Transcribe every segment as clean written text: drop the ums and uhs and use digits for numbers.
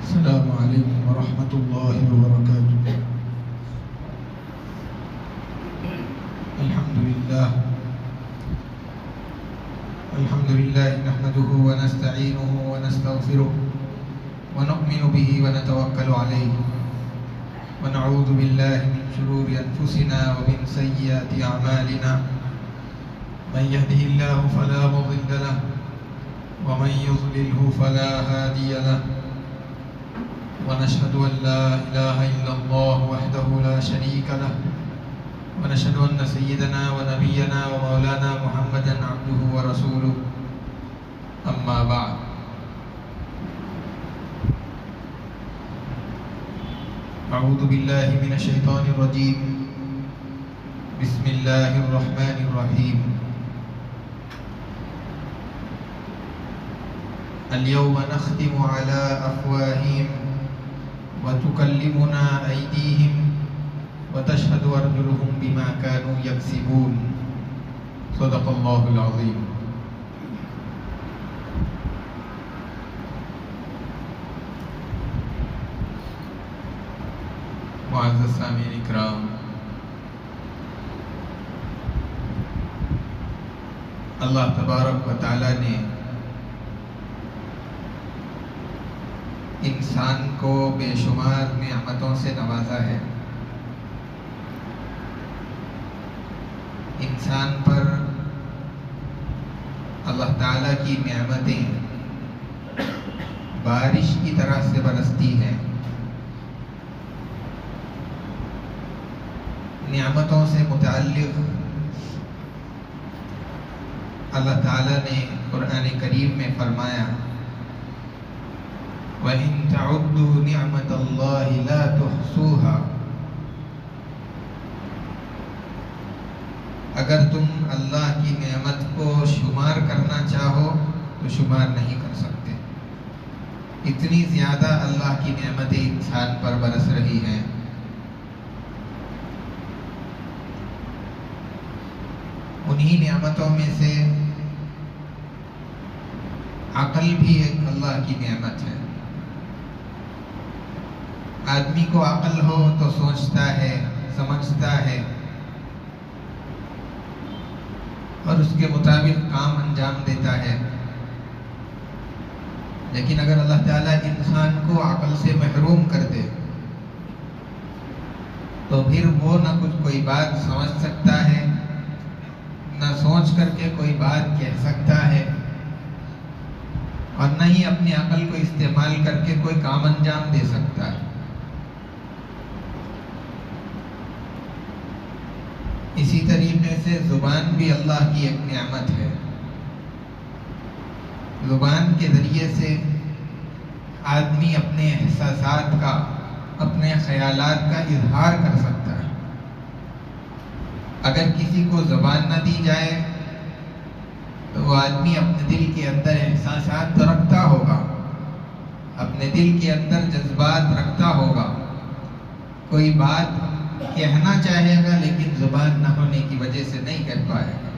السلام عليكم ورحمة الله وبركاته. الحمد لله نحمده ونستعينه ونستغفره ونؤمن به ونتوكل عليه ونعوذ بالله من شرور أنفسنا ومن سيئات أعمالنا. من يهده الله فلا مضل له ومن يضلله فلا هادي له. ونشهد أن لا إله إلا الله وحده لا شريك له ونشهد أن سيدنا ونبينا ومولانا محمدا عبده ورسوله. أما بعد، أعوذ بالله من الشيطان الرجيم. بسم الله الرحمن الرحيم. اليوم نختم على أفواههم وتكلمنا أيديهم وتشهد أرجلهم بما كانوا يكسبون. صدق الله العظيم. معزز سامعین اکرام، اللہ تبارک و تعالی نے انسان کو بے شمار نعمتوں سے نوازا ہے. انسان پر اللہ تعالیٰ کی نعمتیں بارش کی طرح سے برستی ہیں. نعمتوں سے متعلق اللہ تعالیٰ نے قرآن کریم میں فرمایا، وَإِن تَعُدُّوا نِعْمَةَ اللَّهِ لَا تُحْصُوهَا. اگر تم اللہ کی نعمت کو شمار کرنا چاہو تو شمار نہیں کر سکتے. اتنی زیادہ اللہ کی نعمتیں انسان پر برس رہی ہیں. انہی نعمتوں میں سے عقل بھی ایک اللہ کی نعمت ہے. آدمی کو عقل ہو تو سوچتا ہے، سمجھتا ہے اور اس کے مطابق کام انجام دیتا ہے. لیکن اگر اللہ تعالیٰ انسان کو عقل سے محروم کر دے تو پھر وہ نہ کچھ کوئی بات سمجھ سکتا ہے، نہ سوچ کر کے کوئی بات کہہ سکتا ہے، اور نہ ہی اپنی عقل کو استعمال کر کے کوئی کام انجام دے سکتا ہے. اسی طریقے سے زبان بھی اللہ کی ایک نعمت ہے. زبان کے ذریعے سے آدمی اپنے احساسات کا، اپنے خیالات کا اظہار کر سکتا ہے. اگر کسی کو زبان نہ دی جائے تو وہ آدمی اپنے دل کے اندر احساسات تو رکھتا ہوگا، اپنے دل کے اندر جذبات رکھتا ہوگا، کوئی بات کہنا چاہے گا لیکن زبان نہ ہونے کی وجہ سے نہیں کہہ پائے گا.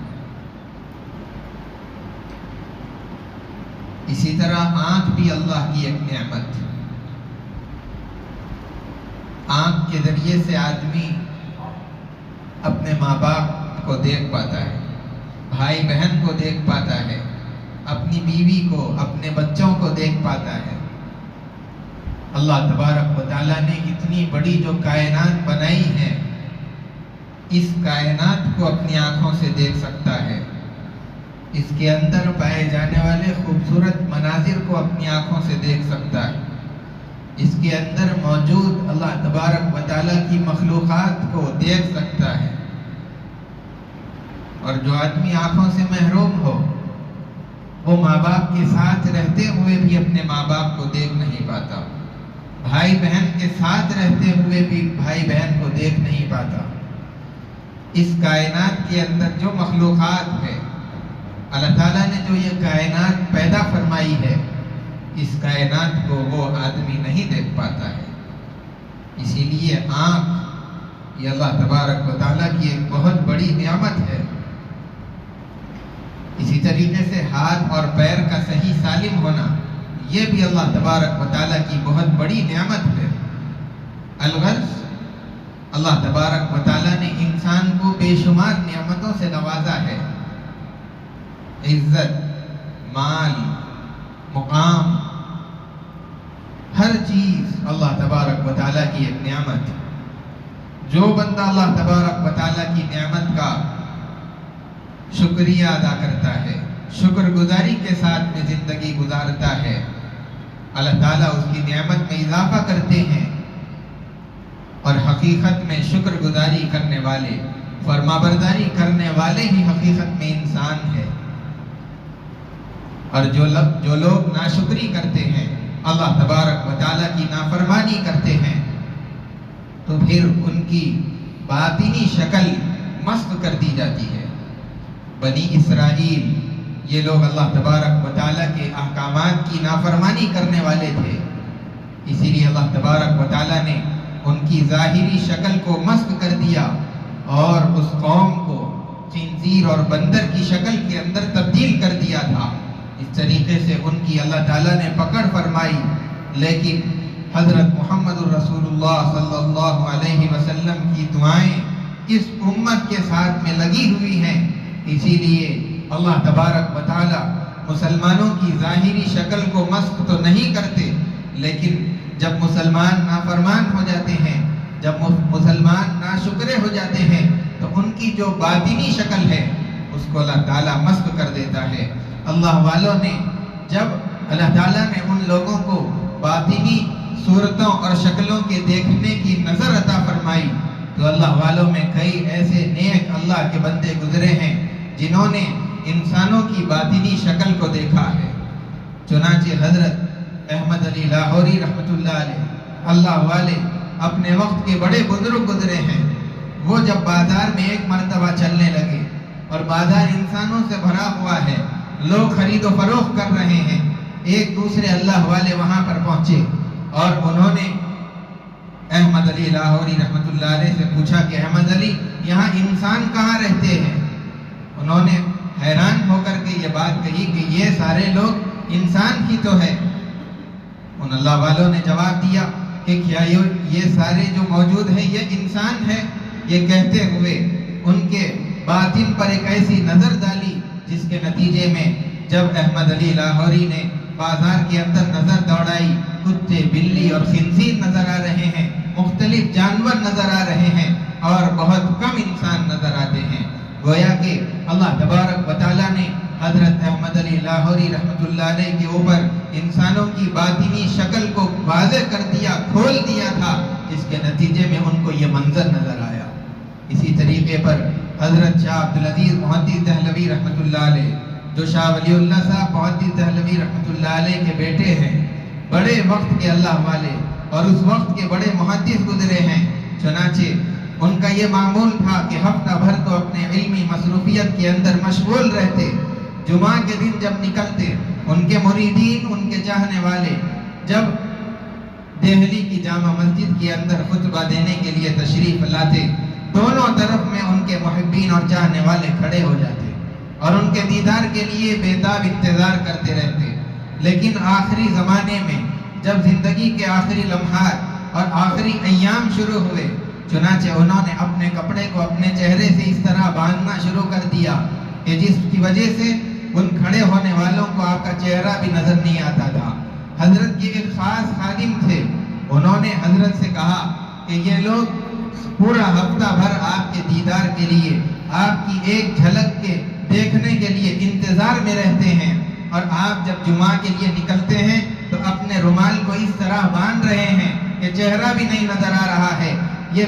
اسی طرح آنکھ بھی اللہ کی ایک نعمت ہے. آنکھ کے ذریعے سے آدمی اپنے ماں باپ کو دیکھ پاتا ہے، بھائی بہن کو دیکھ پاتا ہے، اپنی بیوی کو، اپنے بچوں کو دیکھ پاتا ہے. اللہ تبارک و تعالیٰ نے اتنی بڑی جو کائنات بنائی ہے، اس کائنات کو اپنی آنکھوں سے دیکھ سکتا ہے. اس کے اندر پائے جانے والے خوبصورت مناظر کو اپنی آنکھوں سے دیکھ سکتا ہے. اس کے اندر موجود اللہ تبارک و تعالیٰ کی مخلوقات کو دیکھ سکتا ہے. اور جو آدمی آنکھوں سے محروم ہو وہ ماں باپ کے ساتھ رہتے ہوئے بھی اپنے ماں باپ کو دیکھ نہیں پاتا، بھائی بہن کے ساتھ رہتے ہوئے بھی بھائی بہن کو دیکھ نہیں پاتا. اس کائنات کے اندر جو مخلوقات ہے، اللہ تعالیٰ نے جو یہ کائنات پیدا فرمائی ہے، اس کائنات کو وہ آدمی نہیں دیکھ پاتا ہے. اسی لیے آنکھ یہ اللہ تبارک و تعالیٰ کی ایک بہت بڑی نعمت ہے. اسی طریقے سے ہاتھ اور پیر کا صحیح سالم ہونا یہ بھی اللہ تبارک و تعالیٰ کی بہت بڑی نعمت ہے۔ الغرض اللہ تبارک و تعالیٰ نے انسان کو بے شمار نعمتوں سے نوازا ہے۔ عزت، مال، مقام، ہر چیز اللہ تبارک و تعالیٰ کی ایک نعمت۔ جو بندہ اللہ تبارک و تعالیٰ کی نعمت کا شکریہ ادا کرتا ہے، شکر گزاری کے ساتھ میں زندگی گزارتا ہے، اللہ تعالیٰ اس کی نعمت میں اضافہ کرتے ہیں، اور حقیقت میں شکر گزاری کرنے والے، فرمانبرداری کرنے والے ہی حقیقت میں انسان ہے۔ اور جو لوگ ناشکری کرتے ہیں، اللہ تبارک و تعالیٰ کی نافرمانی کرتے ہیں، تو پھر ان کی باطنی شکل مسخ کر دی جاتی ہے۔ بنی اسرائیل یہ لوگ اللہ تبارک و تعالیٰ کے احکامات کی نافرمانی کرنے والے تھے، اسی لیے اللہ تبارک و تعالیٰ نے ان کی ظاہری شکل کو مسخ کر دیا اور اس قوم کو خنزیر اور بندر کی شکل کے اندر تبدیل کر دیا تھا۔ اس طریقے سے ان کی اللہ تعالیٰ نے پکڑ فرمائی، لیکن حضرت محمد الرسول اللہ صلی اللہ علیہ وسلم کی دعائیں اس امت کے ساتھ میں لگی ہوئی ہیں، اسی لیے اللہ تبارک و تعالیٰ مسلمانوں کی ظاہری شکل کو مسخ تو نہیں کرتے، لیکن جب مسلمان نافرمان ہو جاتے ہیں، جب مسلمان ناشکرے ہو جاتے ہیں، تو ان کی جو باطنی شکل ہے اس کو اللہ تعالیٰ مسخ کر دیتا ہے۔ اللہ والوں نے جب اللہ تعالیٰ نے ان لوگوں کو باطنی صورتوں اور شکلوں کے دیکھنے کی نظر عطا فرمائی، تو اللہ والوں میں کئی ایسے نیک اللہ کے بندے گزرے ہیں جنہوں نے انسانوں کی باطنی شکل کو دیکھا ہے۔ چنانچہ حضرت احمد علی لاہوری رحمۃ اللہ علیہ، اللہ والے اپنے وقت کے بڑے بزرگ گزرے ہیں۔ وہ جب بازار میں ایک مرتبہ چلنے لگے اور بازار انسانوں سے بھرا ہوا ہے، لوگ خرید و فروخت کر رہے ہیں، ایک دوسرے اللہ والے وہاں پر پہنچے اور انہوں نے احمد علی لاہوری رحمۃ اللہ علیہ سے پوچھا کہ احمد علی، یہاں انسان کہاں رہتے ہیں؟ انہوں نے حیران ہو کر کے یہ بات کہی کہ یہ سارے لوگ انسان ہی تو ہے۔ ان اللہ والوں نے جواب دیا کہ کیا یہ سارے جو موجود ہیں یہ انسان ہے؟ یہ کہتے ہوئے ان کے باطن پر ایک ایسی نظر ڈالی جس کے نتیجے میں جب احمد علی لاہوری نے بازار کے اندر نظر دوڑائی، کتے، بلی اور خنزیر نظر آ رہے ہیں، مختلف جانور نظر آ رہے ہیں اور بہت کم انسان نظر آتے ہیں۔ گویا کہ اللہ تبارک و تعالیٰ نے حضرت احمد علی لاہوری رحمۃ اللہ علیہ کے اوپر انسانوں کی باطنی شکل کو واضح کر دیا، کھول دیا تھا، جس کے نتیجے میں ان کو یہ منظر نظر آیا۔ اسی طریقے پر حضرت شاہ عبدالعزیز محدث دہلوی رحمۃ اللہ علیہ، جو شاہ ولی اللہ صاحب محدث دہلوی رحمۃ اللہ علیہ کے بیٹے ہیں، بڑے وقت کے اللہ والے اور اس وقت کے بڑے محدث گزرے ہیں۔ چنانچہ ان کا یہ معمول تھا کہ ہفتہ بھر تو اپنے علمی مصروفیت کے اندر مشغول رہتے، جمعہ کے دن جب نکلتے، ان کے مریدین، ان کے چاہنے والے جب دہلی کی جامع مسجد کے اندر خطبہ دینے کے لیے تشریف لاتے، دونوں طرف میں ان کے محبین اور چاہنے والے کھڑے ہو جاتے اور ان کے دیدار کے لیے بےتاب انتظار کرتے رہتے۔ لیکن آخری زمانے میں جب زندگی کے آخری لمحات اور آخری ایام شروع ہوئے، چنانچہ انہوں نے اپنے کپڑے کو اپنے چہرے سے اس طرح باندھنا شروع کر دیا کہ جس کی وجہ سے ان کھڑے ہونے والوں کو آپ کا چہرہ بھی نظر نہیں آتا تھا۔ حضرت کے ایک خاص خادم تھے، انہوں نے حضرت سے کہا کہ یہ لوگ پورا ہفتہ بھر آپ کے دیدار کے لیے، آپ کی ایک جھلک کے دیکھنے کے لیے انتظار میں رہتے ہیں، اور آپ جب جمعہ کے لیے نکلتے ہیں تو اپنے رومال کو اس طرح باندھ رہے ہیں کہ چہرہ بھی نہیں نظر آ رہا ہے، یہ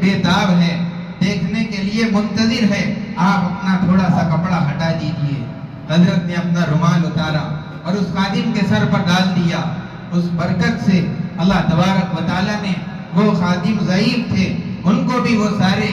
بےتاب ہے، دیکھنے کے لیے منتظر ہے، آپ اپنا تھوڑا سا کپڑا ہٹا دیجئے۔ حضرت نے اپنا رومال اتارا اور اس خادم کے سر پر ڈال دیا۔ اس برکت سے اللہ تبارک و تعالیٰ نے، وہ خادم ضعیف تھے، ان کو بھی وہ سارے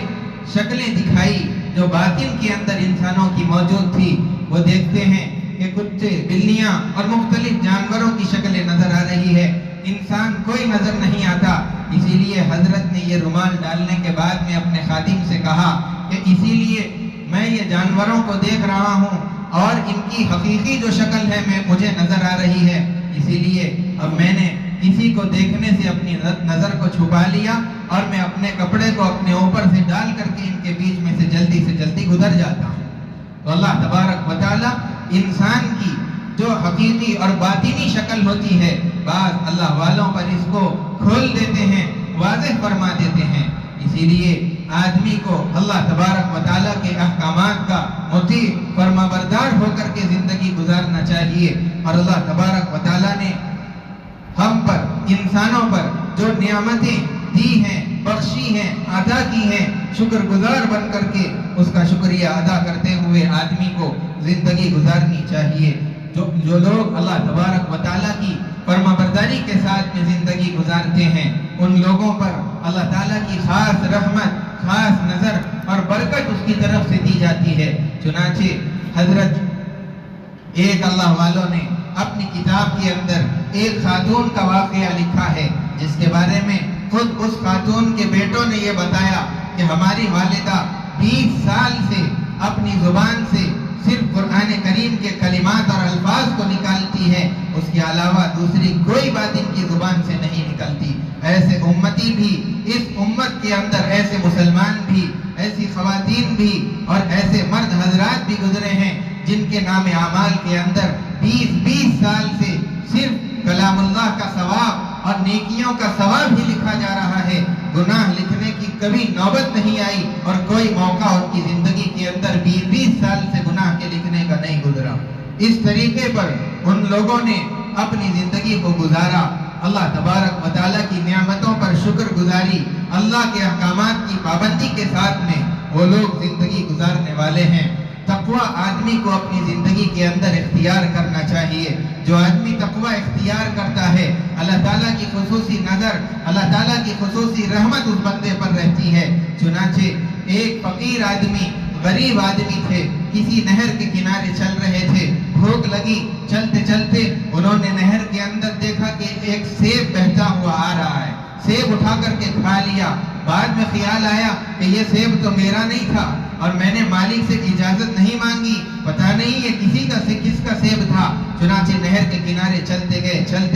شکلیں دکھائی جو باطن کے اندر انسانوں کی موجود تھی۔ وہ دیکھتے ہیں کہ کتے، بلیاں اور مختلف جانوروں کی شکلیں نظر آ رہی ہے، انسان کوئی نظر نہیں آتا۔ اسی لیے حضرت نے یہ رومال ڈالنے کے بعد میں اپنے خادم سے کہا کہ اسی لیے میں یہ جانوروں کو دیکھ رہا ہوں اور ان کی حقیقی جو شکل ہے مجھے نظر آ رہی ہے، اسی اسی لیے اب میں نے کسی کو دیکھنے سے اپنی نظر کو چھپا لیا اور میں اپنے کپڑے کو اپنے اوپر سے ڈال کر کے ان کے بیچ میں سے جلدی گزر جاتا ہوں۔ تو اللہ تبارک و تعالیٰ انسان کی جو حقیقی اور باطنی شکل ہوتی ہے، بعض اللہ والوں پر اس کو کھول دیتے ہیں، واضح فرما دیتے ہیں۔ اسی لیے آدمی کو اللہ تبارک و تعالیٰ کے احکامات کا مطیع فرما بردار ہو کر کے زندگی گزارنا چاہیے۔ اور اللہ تبارک و تعالیٰ نے ہم پر، انسانوں پر جو نعمتیں دی ہیں، بخشی ہیں، عطا کی ہیں، شکر گزار بن کر کے اس کا شکریہ ادا کرتے ہوئے آدمی کو زندگی گزارنی چاہیے۔ جو لوگ اللہ تبارک و تعالیٰ کی فرما برداری کے ساتھ میں زندگی گزارتے ہیں، ان لوگوں پر اللہ تعالیٰ کی خاص رحمت، خاص نظر اور برکت اس کی طرف سے دی جاتی ہے۔ چنانچہ حضرت ایک اللہ والوں نے اپنی کتاب کے اندر ایک خاتون کا واقعہ لکھا ہے، جس کے بارے میں خود اس خاتون کے بیٹوں نے یہ بتایا کہ ہماری والدہ 20 سال سے اپنی زبان سے صرف قرآن کریم کے کلمات اور الفاظ کو نکالتی ہے، اس کے علاوہ دوسری کوئی بات ان کی زبان سے نہیں نکلتی۔ ایسے امتی بھی اس امت کے اندر، ایسے مسلمان بھی، ایسی خواتین بھی اور ایسے مرد حضرات بھی گزرے ہیں جن کے نام اعمال کے اندر 20 سال سے صرف کلام اللہ کا ثواب اور نیکیوں کا ثواب ہی لکھا جا رہا ہے، گناہ لکھنے کی کبھی نوبت نہیں آئی اور کوئی موقع ان کی زندگی کے اندر 20 سال سے گناہ کے لکھنے کا نہیں گزرا۔ اس طریقے پر ان لوگوں نے اپنی زندگی کو گزارا، اللہ تبارک و تعالیٰ کی نعمتوں پر شکر گزاری، اللہ کے احکامات کی پابندی کے ساتھ میں وہ لوگ زندگی گزارنے والے ہیں۔ تقوی آدمی کو اپنی زندگی کے اندر اختیار کرنا چاہیے۔ جو آدمی تقوی اختیار کرتا ہے، اللہ تعالیٰ کی خصوصی نظر، اللہ تعالیٰ کی خصوصی رحمت اس بندے پر رہتی ہے۔ چنانچہ ایک فقیر آدمی، غریب آدمی تھے، کسی نہر کے کنارے چل رہے تھے، بھوک لگی، چلتے چلتے انہوں نے نہر کے اندر دیکھا کہ ایک سیب بہتا ہوا آ رہا ہے، سیب اٹھا کر کے کھا لیا۔ بعد میں خیال آیا کہ یہ سیب تو میرا نہیں تھا اور میں نے مالک سے اجازت نہیں مانگی، پتہ نہیں یہ کس کا سیب تھا۔ چنانچہ نہر کے کنارے چلتے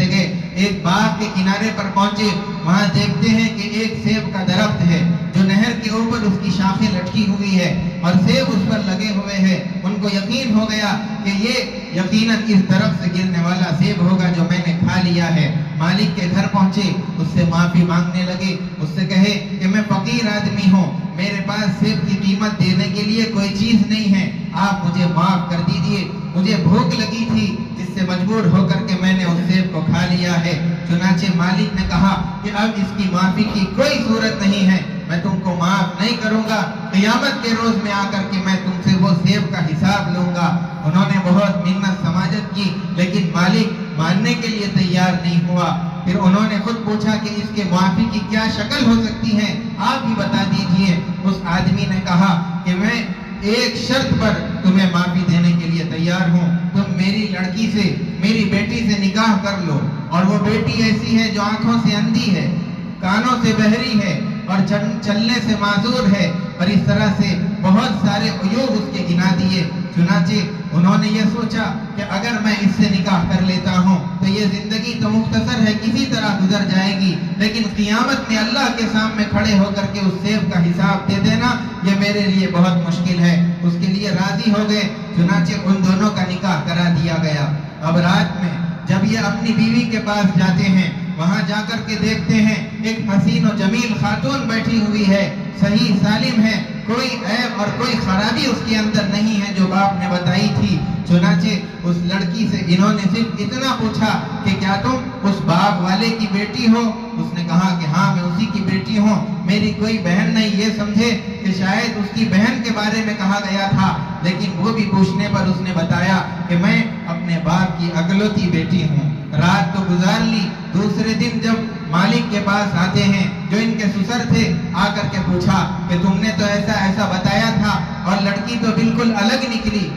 گئے، ایک باغ کے کنارے پر پہنچے، وہاں دیکھتے ہیں کہ ایک سیب کا درخت ہے جو نہر کے اوپر اس کی شاخیں لٹکی ہوئی ہے اور سیب اس پر لگے ہوئے ہیں۔ ان کو یقین ہو گیا کہ یہ یقیناً اس درخت سے گرنے والا سیب ہوگا جو میں نے کھا لیا ہے۔ مالک کے گھر پہنچے، اس سے معافی مانگنے لگے، اس سے کہے کہ میں فقیر آدمی ہوں، میرے پاس سیب کی قیمت دینے کے لیے کوئی چیز نہیں ہے، آپ مجھے معاف کر دیجیے، مجھے بھوک لگی تھی جس سے مجبور ہو کر کے میں نے اس سیب کو کھا لیا ہے۔ چنانچہ مالک نے کہا کہ اب اس کی معافی کی کوئی صورت نہیں ہے، میں تم کو معاف نہیں کروں گا، قیامت کے روز میں آ کر کے میں تم سے وہ سیب کا حساب لوں گا۔ انہوں نے بہت منت سماجت کی لیکن مالک ماننے کے لیے تیار نہیں ہوا۔ پھر انہوں نے خود پوچھا کہ اس کے معافی کی کیا شکل ہو سکتی ہے، آپ ہی بتا دیجئے۔ اس آدمی نے کہا کہ میں ایک شرط پر تمہیں معافی دینے کے لیے تیار ہوں، تم میری لڑکی سے، میری بیٹی سے نکاح کر لو، اور وہ بیٹی ایسی ہے جو آنکھوں سے اندھی ہے، کانوں سے بہری ہے اور چلنے سے معذور ہے، اور اس طرح سے بہت سارے عیوب اس کے گنا دیے۔ چنانچہ انہوں نے یہ سوچا کہ اگر میں اس سے نکاح کر لیتا ہوں تو یہ زندگی تو مختصر ہے، کسی طرح گزر جائے گی، لیکن قیامت میں اللہ کے سامنے کھڑے ہو کر کے اس سیب کا حساب دے دینا یہ میرے لیے بہت مشکل ہے۔ اس کے لیے راضی ہو گئے، چنانچہ ان دونوں کا نکاح کرا دیا گیا۔ اب رات میں جب یہ اپنی بیوی کے پاس جاتے ہیں، وہاں جا کر کے دیکھتے ہیں ایک حسین و جمیل خاتون بیٹھی ہوئی ہے، صحیح سالم ہے، کوئی عیب اور کوئی خرابی اس کے اندر نہیں ہے جو باپ نے بتائی تھی۔ چنانچہ اس لڑکی سے انہوں نے صرف اتنا پوچھا کہ کیا تم اس باپ والے کی بیٹی ہو؟ اس نے کہا کہ ہاں میں اسی کی بیٹی ہوں، میری کوئی بہن نہیں۔ یہ سمجھے کہ شاید اس کی بہن کے بارے میں کہا گیا تھا، لیکن وہ بھی پوچھنے پر اس نے بتایا کہ میں اپنے باپ کی اکلوتی بیٹی ہوں۔ رات تو گزار لی، دوسرے دن جب مالک کے پاس آتے ہیں جو ان کے سسر تھے، آ کر کے پوچھا کہ تم نے تو ایسا بتایا تھا اور لڑکی تو بالکل الگ نکلی۔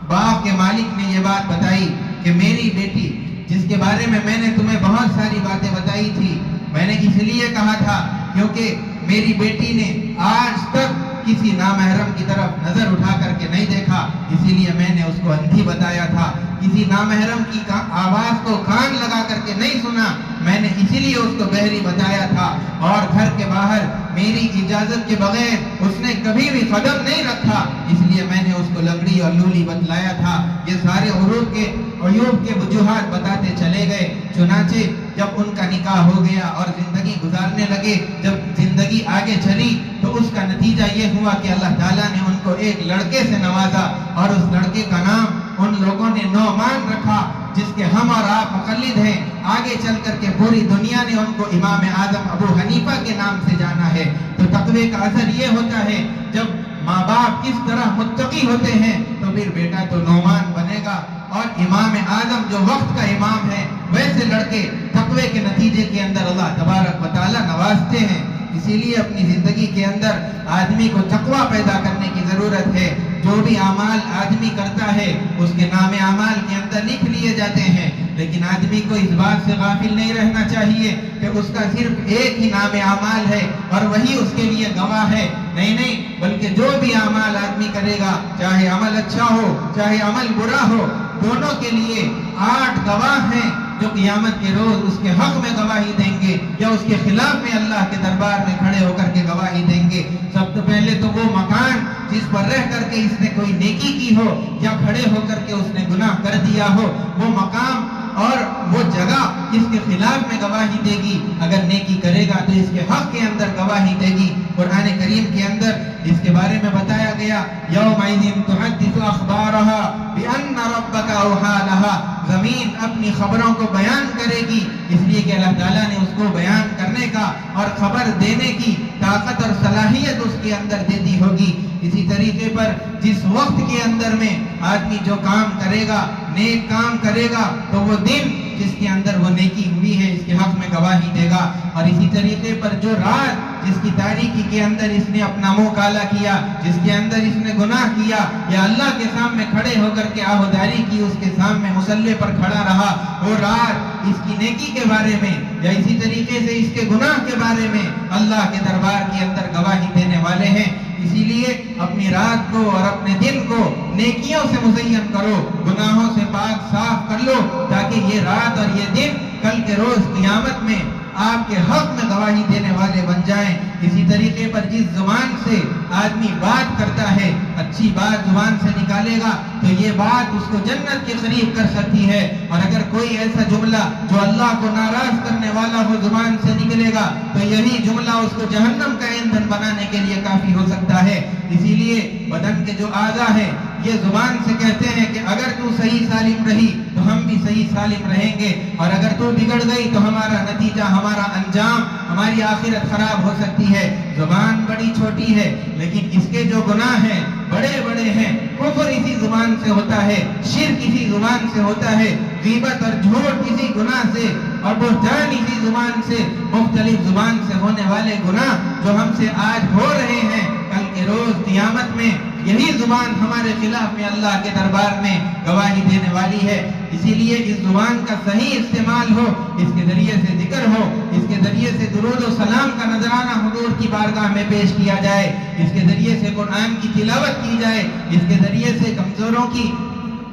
باپ کے مالک نے یہ بات بتائی کہ میری بیٹی جس کے بارے میں نے تمہیں بہت ساری باتیں بتائی تھی، میں نے اس لیے کہا تھا کیونکہ میری بیٹی نے آج تک کسی نامحرم کی طرف نظر اٹھا کر کے نہیں دیکھا، اسی لیے میں نے اس کو اندھی بتایا تھا۔ کسی نامحرم کی آواز کو کان لگا کر کے نہیں سنا، میں نے اسی لیے اس کو بحری بتایا تھا، اور گھر کے باہر میری اجازت کے بغیر اس نے کبھی بھی قدم نہیں رکھا، اس لیے میں نے اس کو لنگڑی اور لولی بتلایا تھا۔ یہ سارے عیوب کے وجوہات بتاتے چلے گئے۔ چنانچہ جب ان کا نکاح ہو گیا اور زندگی گزارنے لگے، جب زندگی آگے چلی تو اس کا نتیجہ یہ ہوا کہ اللہ تعالیٰ نے ان کو ایک لڑکے سے نوازا، اور اس لڑکے کا نام ان لوگوں نے نعمان رکھا، جس کے ہم اور آپ مقلد ہیں۔ آگے چل کر کے پوری دنیا نے ان کو امام اعظم ابو حنیفہ کے نام سے جانا ہے۔ تو تقوی کا اثر یہ ہوتا ہے، جب ماں باپ کس طرح متقی ہوتے ہیں تو پھر بیٹا تو نعمان بنے گا، اور امام اعظم جو وقت کا امام ہے، ویسے لڑکے تقوی کے نتیجے کے اندر اللہ تبارک و تعالیٰ نوازتے ہیں۔ اسی لیے اپنی زندگی کے اندر آدمی کو تقوی پیدا کرنے کی ضرورت ہے۔ جو بھی اعمال آدمی کرتا ہے اس کے نام اعمال کے اندر لکھ لیے جاتے ہیں، لیکن آدمی کو اس بات سے غافل نہیں رہنا چاہیے کہ اس کا صرف ایک ہی نام اعمال ہے اور وہی اس کے لیے گواہ ہے۔ نہیں، بلکہ جو بھی اعمال آدمی کرے گا، چاہے عمل اچھا ہو چاہے عمل برا ہو، دونوں کے لیے 8 گواہ ہیں جو قیامت کے روز اس کے حق میں گواہی دیں گے یا اس کے خلاف میں اللہ کے دربار میں کھڑے ہو کر کے گواہی دیں گے۔ سب تو پہلے تو وہ مکان جس پر رہ کر کے اس نے کوئی نیکی کی ہو یا کھڑے ہو کر کے اس نے گناہ کر دیا ہو، وہ مقام اور وہ جگہ اس کے خلاف میں گواہی دے گی۔ اگر نیکی کرے گا تو اس کے حق کے اندر گواہی دے گی۔ قرآن کریم کے اندر اس کے بارے میں بتایا گیا، یومئذ تحدث اخبارها بان ربک اوحی لها، زمین اپنی خبروں کو بیان کرے گی، اس لیے کہ اللہ تعالیٰ نے اس کو بیان کرنے کا اور خبر دینے کی طاقت اور صلاحیت اس کے اندر دے دی ہوگی۔ اسی طریقے پر جس وقت کے اندر میں آدمی جو کام کرے گا، نیک کام کرے گا، تو وہ دن جس کے اندر وہ نیکی ہوئی ہے اس کے حق میں گواہی دے گا۔ اور اسی طریقے پر جو رات جس کی تاریکی کے اندر اس نے اپنا منہ کالا کیا، جس کے اندر اس نے گناہ کیا یا اللہ کے سامنے کھڑے ہو کر کے آہوداری کی، اس کے سامنے مصلی پر کھڑا رہا، وہ رات اس کی نیکی کے بارے میں یا اسی طریقے سے اس کے گناہ کے بارے میں اللہ کے دربار کے اندر گواہی دینے والے ہیں۔ اسی لیے اپنی رات کو اور اپنے دن کو نیکیوں سے مزین کرو، گناہوں سے پاک صاف کر لو، تاکہ یہ رات اور یہ دن کل کے روز قیامت میں آپ کے حق میں گواہی دینے والے بن جائیں۔ اسی طریقے پر جس زبان سے آدمی بات کرتا ہے، اچھی بات زبان سے نکالے گا تو یہ بات اس کو جنت کے قریب کر سکتی ہے، اور اگر کوئی ایسا جملہ جو اللہ کو ناراض کرنے والا ہو زبان سے نکلے گا تو یہی جملہ اس کو جہنم کا ایندھن بنانے کے لیے کافی ہو سکتا ہے۔ اسی لیے بدن کے جو اعضاء ہیں یہ زبان سے کہتے ہیں کہ اگر تو صحیح سالم رہی تو ہم بھی صحیح سالم رہیں گے، اور اگر تو بگڑ گئی تو ہمارا نتیجہ، ہمارا انجام، ہماری آخرت خراب ہو سکتی ہے۔ زبان بڑی چھوٹی ہے لیکن اس کے جو گناہ ہیں بڑے بڑے ہیں۔ کفر اسی زبان سے ہوتا ہے، شرک اسی زبان سے ہوتا ہے، غیبت اور جھوٹ اسی گناہ سے، اور بہتان اسی زبان سے، مختلف زبان سے ہونے والے گناہ جو ہم سے آج ہو رہے ہیں، کل کے روز قیامت میں یہی زبان ہمارے خلاف میں اللہ کے دربار میں گواہی دینے والی ہے۔ اسی لیے اس زبان کا صحیح استعمال ہو، اس کے ذریعے سے ذکر ہو، اس کے ذریعے سے درود و سلام کا نذرانہ حضور کی بارگاہ میں پیش کیا جائے، اس کے ذریعے سے قرآن کی تلاوت کی جائے، اس کے ذریعے سے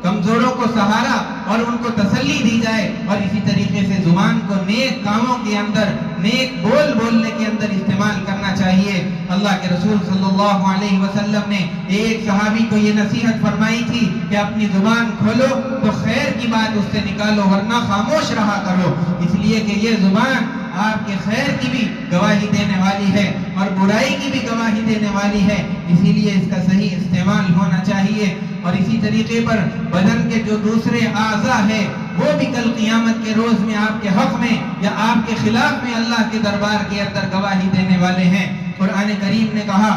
کمزوروں کو سہارا اور ان کو تسلی دی جائے، اور اسی طریقے سے زبان کو نیک کاموں کے اندر، نیک بولنے کے اندر استعمال کرنا چاہیے۔ اللہ کے رسول صلی اللہ علیہ وسلم نے ایک صحابی کو یہ نصیحت فرمائی تھی کہ اپنی زبان کھولو تو خیر کی بات اس سے نکالو، ورنہ خاموش رہا کرو، اس لیے کہ یہ زبان آپ کے خیر کی بھی گواہی دینے والی ہے اور برائی کی بھی گواہی دینے والی ہے، اسی لیے اس کا صحیح استعمال ہونا چاہیے۔ اور اسی طریقے پر بدن کے جو دوسرے اعضاء ہیں وہ بھی کل قیامت کے روز میں آپ کے حق میں یا آپ کے خلاف میں اللہ کے دربار کے اندر گواہی دینے والے ہیں۔ قرآن کریم نے کہا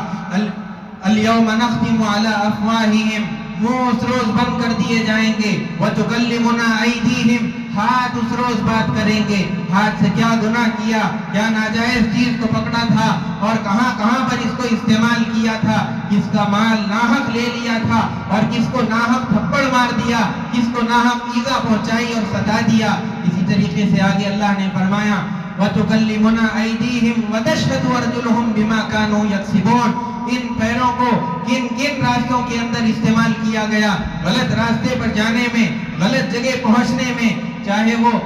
اليوم نختم على افواہہم، منہ اس روز بند کر دیے جائیں گے، وتکلمنا ایدیہم، ہاتھ اس روز بات کریں گے، ہاتھ سے کیا گناہ کیا، کیا ناجائز چیز کو پکڑا تھا اور کہاں کہاں پر اس کو استعمال کیا تھا، کس کا مال ناحق لے لیا تھا اور کس کو ناحق تھپڑ مار دیا، کس کو ناحق ایذا پہنچائی اور ستا دیا۔ اسی طریقے سے آگے اللہ نے فرمایا وَتُكَلِّمُنَا أَيْدِيهِمْ وَتَشْهَدُ أَرْجُلُهُمْ بِمَا كَانُوا يَكْسِبُونَ، ان پیروں کو کن کن راستوں کے اندر استعمال کیا گیا، غلط راستے پر جانے میں، غلط جگہ پہنچنے میں، چاہے وہ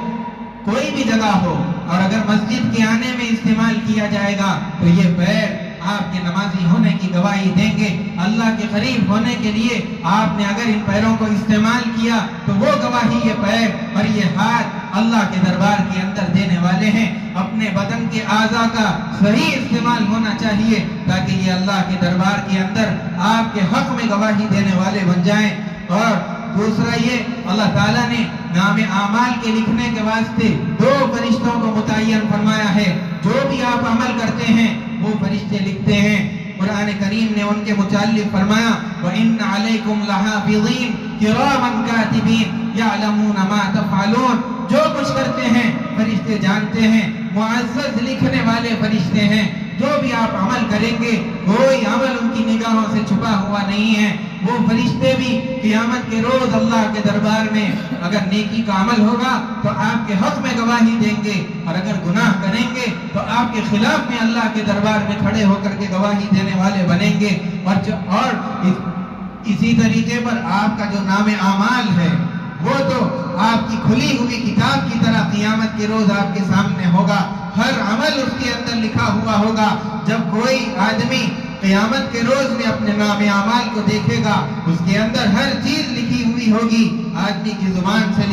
کوئی بھی جگہ ہو، اور اگر مسجد کے آنے میں استعمال کیا جائے گا تو یہ پیر آپ کے نمازی ہونے کی گواہی دیں گے۔ اللہ کے قریب ہونے کے لیے آپ نے اگر ان پیروں کو استعمال کیا تو وہ گواہی یہ پیر اور یہ ہاتھ اللہ کے دربار کے اندر دینے والے ہیں۔ اپنے بدن کے اعضاء کا صحیح استعمال ہونا چاہیے تاکہ یہ اللہ کے دربار کے اندر آپ کے حق میں گواہی دینے والے بن جائیں۔ اور دوسرا یہ اللہ تعالیٰ نے نام اعمال کے لکھنے کے واسطے 2 فرشتوں کو متعین فرمایا ہے۔ جو بھی آپ عمل کرتے ہیں وہ فرشتے لکھتے ہیں۔ قرآن کریم نے ان کے متعلق فرمایا وَإِنَّ عَلَيْكُمْ لَحَافِظِينَ كِرَامًا كَاتِبِينَ يَعْلَمُونَ مَا تَفْعَلُونَ۔ جو کچھ کرتے ہیں فرشتے جانتے ہیں، معزز لکھنے والے فرشتے ہیں۔ جو بھی آپ عمل کریں گے کوئی عمل ان کی نگاہوں سے چھپا ہوا نہیں ہے۔ وہ فرشتے بھی قیامت کے روز اللہ کے دربار میں اگر نیکی کا عمل ہوگا تو آپ کے حق میں گواہی دیں گے، اور اگر گناہ کریں گے تو آپ کے خلاف میں اللہ کے دربار میں کھڑے ہو کر کے گواہی دینے والے بنیں گے۔ اور اسی طریقے پر آپ کا جو نام اعمال ہے وہ تو آپ کی کھلی ہوئی کتاب کی طرح قیامت کے روز آپ کے سامنے ہوگا۔ ہر عمل اس کے اندر لکھا ہوا ہوگا۔ جب کوئی آدمی قیامت کے روز میں اپنے نام اعمال کو دیکھے گا اس کے اندر ہر چیز لکھی ہوئی ہوگی۔ آدمی کی زبان سے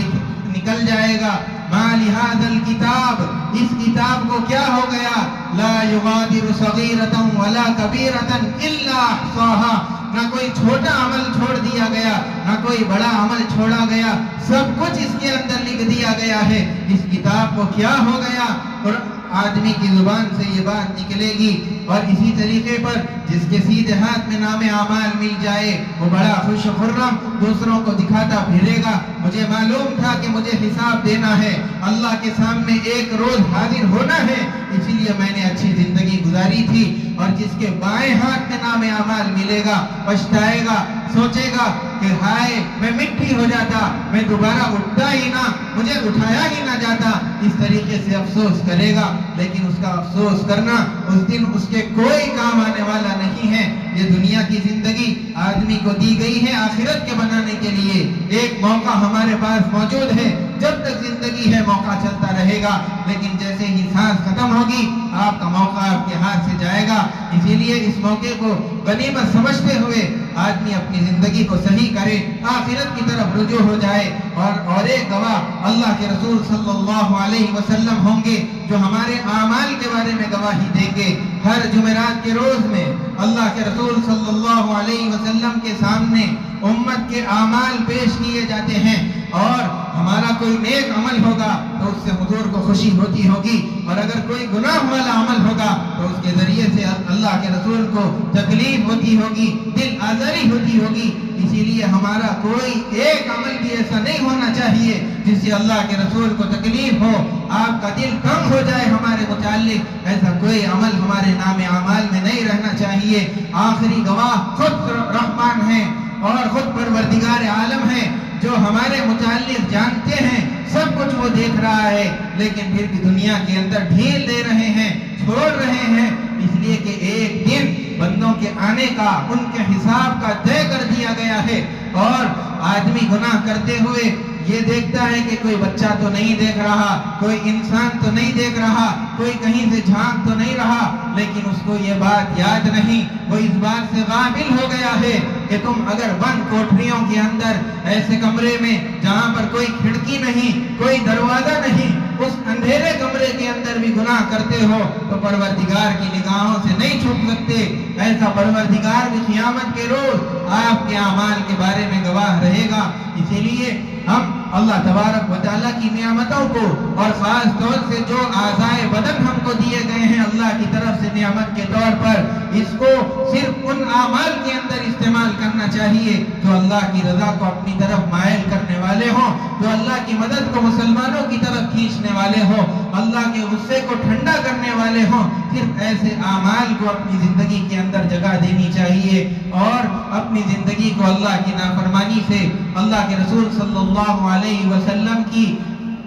نکل جائے گا ما لہذا الکتاب، اس کتاب کو کیا ہو گیا، لا یغادر صغیرۃ ولا کبیرۃ الا احصاها، نہ کوئی چھوٹا عمل چھوڑ دیا گیا نہ کوئی بڑا عمل چھوڑا گیا، سب کچھ اس کے اندر لکھ دیا گیا ہے۔ اس کتاب کو کیا ہو گیا، اور آدمی کی زبان سے یہ بات نکلے گی۔ اور اسی طریقے پر جس کے سیدھے ہاتھ میں نام اعمال مل جائے وہ بڑا خوش و خرم دوسروں کو دکھاتا پھرے گا، مجھے معلوم تھا کہ مجھے حساب دینا ہے، اللہ کے سامنے ایک روز حاضر ہونا ہے، اسی لیے میں نے اچھی زندگی گزاری تھی۔ اور جس کے بائیں ہاتھ میں نام اعمال ملے گا پچھتائے گا، سوچے گا کہ ہائے میں مٹی ہو جاتا، میں دوبارہ اٹھتا ہی نہ، مجھے اٹھایا ہی نہ جاتا، اس طریقے سے افسوس کرے گا۔ لیکن اس کا افسوس کرنا اس دن اس کے کوئی کام آنے والا نہیں ہے۔ یہ دنیا کی زندگی آدمی کو دی گئی ہے آخرت کے بنانے کے لیے۔ ایک موقع ہمارے پاس موجود ہے، جب تک زندگی ہے موقع چلتا رہے گا، لیکن جیسے ہی سانس ختم ہوگی آپ کا موقع آپ کے ہاتھ سے جائے گا۔ اسی لیے اس موقع کو غنیمت سمجھتے ہوئے آدمی اپنی زندگی کو صحیح کرے، آخرت کی طرف رجوع ہو جائے۔ اور ایک گواہ اللہ کے رسول صلی اللہ علیہ وسلم ہوں گے جو ہمارے اعمال کے بارے میں گواہی دیں گے۔ ہر جمعرات کے روز میں اللہ کے رسول صلی اللہ علیہ وسلم کے سامنے امت کے اعمال پیش کیے جاتے ہیں، اور ہمارا کوئی نیک عمل ہوگا تو اس سے حضور کو خوشی ہوتی ہوگی، اور اگر کوئی گناہ والا عمل ہوگا تو اس کے ذریعے سے اللہ کے رسول کو تکلیف ہوتی ہوگی، دل آزاری ہوتی ہوگی۔ اسی لیے ہمارا کوئی ایک عمل بھی ایسا نہیں ہونا چاہیے جس سے اللہ کے رسول کو تکلیف ہو، آپ کا دل تنگ ہو جائے ہمارے متعلق، ایسا کوئی عمل ہمارے نام اعمال میں نہیں رہنا چاہیے۔ آخری گواہ خود رحمان ہیں اور خود پروردگار عالم ہیں جو ہمارے متعلق جانتے ہیں، سب کچھ وہ دیکھ رہا ہے، لیکن پھر بھی دنیا کے اندر ڈھیل دے رہے ہیں، چھوڑ رہے ہیں، اس لیے کہ ایک دن بندوں کے آنے کا، ان کے حساب کا طے کر دیا گیا ہے۔ اور آدمی گناہ کرتے ہوئے یہ دیکھتا ہے کہ کوئی بچہ تو نہیں دیکھ رہا، کوئی انسان تو نہیں دیکھ رہا، کوئی کہیں سے جھانک تو نہیں رہا، لیکن اس کو یہ بات یاد نہیں، وہ اس بات سے غافل ہو گیا ہے کہ تم اگر بند کوٹھریوں کے اندر ایسے کمرے میں جہاں پر کوئی کھڑکی نہیں، کوئی دروازہ نہیں، اس اندھیرے کمرے کے اندر بھی گناہ کرتے ہو تو پروردگار کی نگاہوں سے نہیں چھپ سکتے۔ ایسا پروردگار بھی قیامت کے روز آپ کے اعمال کے بارے میں گواہ رہے گا۔ اسی لیے ہم اللہ تبارک و تعالیٰ کی نعمتوں کو، اور خاص طور سے جو اعضائے بدن ہم کو دیے گئے ہیں اللہ کی طرف سے نعمت کے طور پر، اس کو صرف ان اعمال کے اندر استعمال کرنا چاہیے جو اللہ کی رضا کو اپنی طرف مائل کرنے والے ہوں، جو اللہ کی مدد کو مسلمانوں کی طرف کھینچنے والے ہوں، اللہ کے غصے کو ٹھنڈا کرنے والے ہوں۔ صرف ایسے اعمال کو اپنی زندگی کے اندر جگہ دینی چاہیے، اور اپنی زندگی کو اللہ کی نافرمانی سے، اللہ کے رسول صلی اللہ علیہ وسلم کی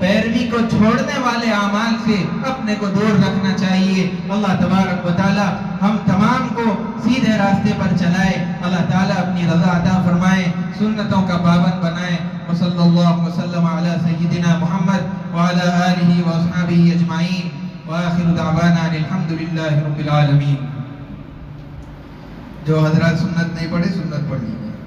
پیروی کو چھوڑنے والے اعمال سے اپنے کو دور رکھنا چاہیے۔ اللہ تبارک و تعالی ہم تمام کو سیدھے راستے پر چلائے، اللہ تعالیٰ اپنی رضا عطا فرمائے، سنتوں کا پابند بنائے۔ وصلی اللہ وسلم علی سیدنا محمد وعلی آلہ واصحابہ اجمعین، وآخر دعوانا الحمدللہ رب العالمین۔ جو حضرات سنت نہیں پڑھے سنت پڑھ لیجیے۔